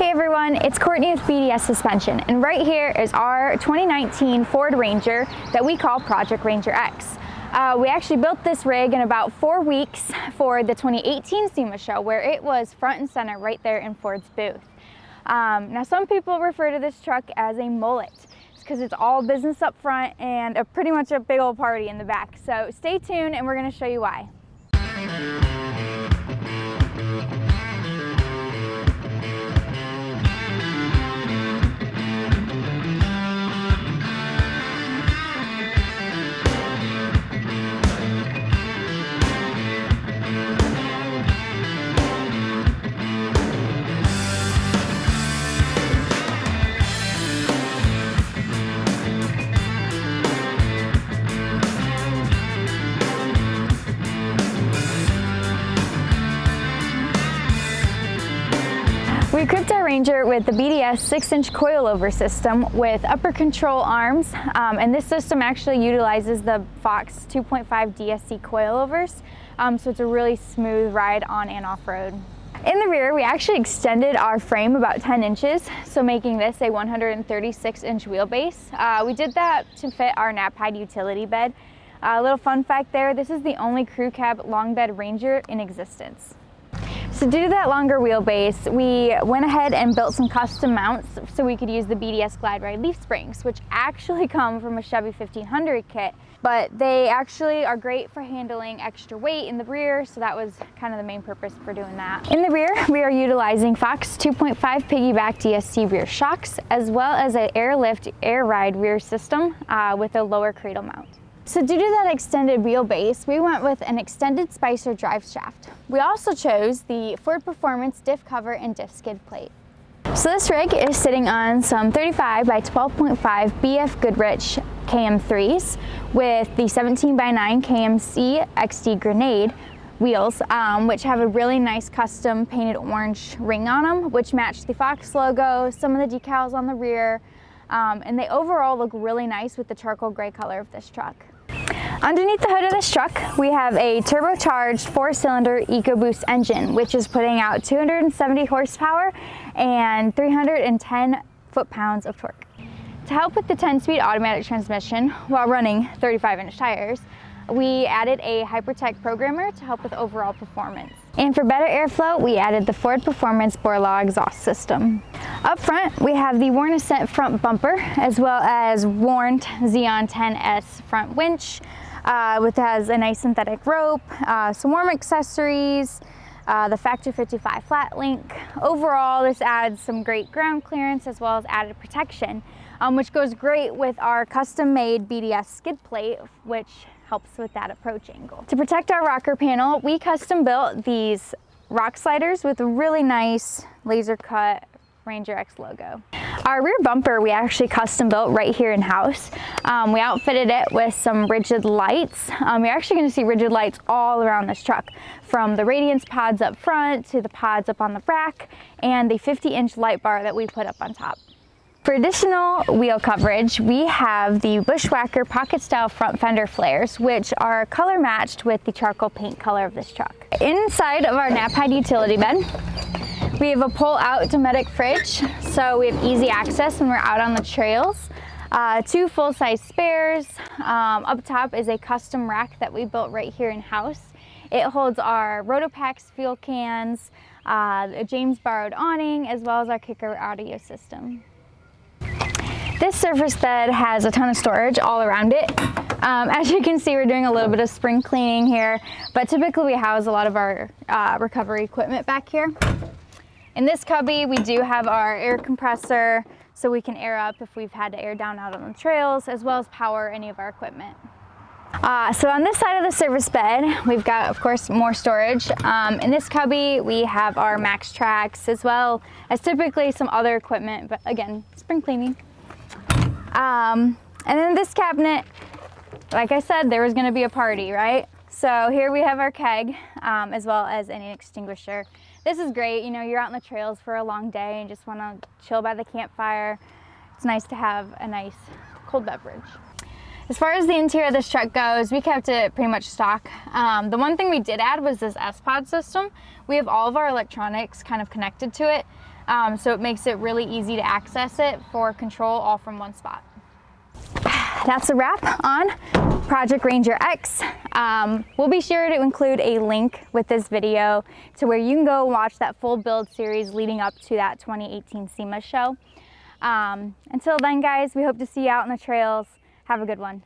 Hey everyone, it's Courtney with BDS Suspension, and right here is our 2019 Ford Ranger that we call Project Ranger X. We actually built this rig in about 4 weeks for the 2018 SEMA show, where it was front and center right there in Ford's booth. Now some people refer to this truck as a mullet. It's because it's all business up front and pretty much a big old party in the back. So stay tuned and we're going to show you why. We equipped our Ranger with the BDS 6-inch coilover system with upper control arms, and this system actually utilizes the Fox 2.5 DSC coilovers, so it's a really smooth ride on and off-road. In the rear, we actually extended our frame about 10 inches, so making this a 136-inch wheelbase. We did that to fit our nap-hide utility bed. A little fun fact there, this is the only crew cab long bed Ranger in existence. So due to that longer wheelbase, we went ahead and built some custom mounts so we could use the BDS Glide Ride leaf springs, which actually come from a Chevy 1500 kit, but they actually are great for handling extra weight in the rear, so that was kind of the main purpose for doing that. In the rear, we are utilizing Fox 2.5 piggyback DSC rear shocks, as well as an airlift air ride rear system with a lower cradle mount. So due to that extended wheelbase, we went with an extended Spicer drive shaft. We also chose the Ford Performance diff cover and diff skid plate. So this rig is sitting on some 35 by 12.5 BF Goodrich KM3s with the 17 by 9 KMC XD Grenade wheels, which have a really nice custom painted orange ring on them, which match the Fox logo, some of the decals on the rear, and they overall look really nice with the charcoal gray color of this truck. Underneath the hood of this truck, we have a turbocharged 4-cylinder EcoBoost engine, which is putting out 270 horsepower and 310 foot-pounds of torque. To help with the 10-speed automatic transmission while running 35-inch tires, we added a Hypertech programmer to help with overall performance. And for better airflow, we added the Ford Performance Borlaug exhaust system. Up front, we have the Warn Ascent front bumper, as well as Warned Xeon 10S front winch, which has a nice synthetic rope, some warm accessories, the Factory 55 flat link. Overall, this adds some great ground clearance as well as added protection, which goes great with our custom-made BDS skid plate, which helps with that approach angle. To protect our rocker panel, we custom built these rock sliders with a really nice laser cut Ranger X logo. Our rear bumper we actually custom built right here in-house. We outfitted it with some rigid lights. You're actually going to see rigid lights all around this truck, from the radiance pods up front to the pods up on the rack and the 50-inch light bar that we put up on top. For additional wheel coverage, we have the Bushwhacker pocket style front fender flares, which are color matched with the charcoal paint color of this truck. Inside of our nap-hide utility bed, we have a pull-out Dometic fridge, so we have easy access when we're out on the trails. 2 full-size spares. Up top is a custom rack that we built right here in-house. It holds our Rotopax fuel cans, a James borrowed awning, as well as our Kicker audio system. This surface bed has a ton of storage all around it. As you can see, we're doing a little bit of spring cleaning here, but typically we house a lot of our recovery equipment back here. In this cubby, we do have our air compressor, so we can air up if we've had to air down out on the trails, as well as power any of our equipment. So on this side of the service bed, we've got, of course, more storage. In this cubby, we have our Max Tracks, as well as typically some other equipment, but again, spring cleaning. And then this cabinet, like I said, there was going to be a party, right? So here we have our keg, as well as an extinguisher. This is great, you know, you're out on the trails for a long day and just want to chill by the campfire. It's nice to have a nice cold beverage. As far as the interior of this truck goes, we kept it pretty much stock. The one thing we did add was this S-Pod system. We have all of our electronics kind of connected to it. So it makes it really easy to access it for control all from one spot. That's a wrap on Project Ranger X. We'll be sure to include a link with this video to where you can go watch that full build series leading up to that 2018 SEMA show. Until then, guys, we hope to see you out on the trails. Have a good one.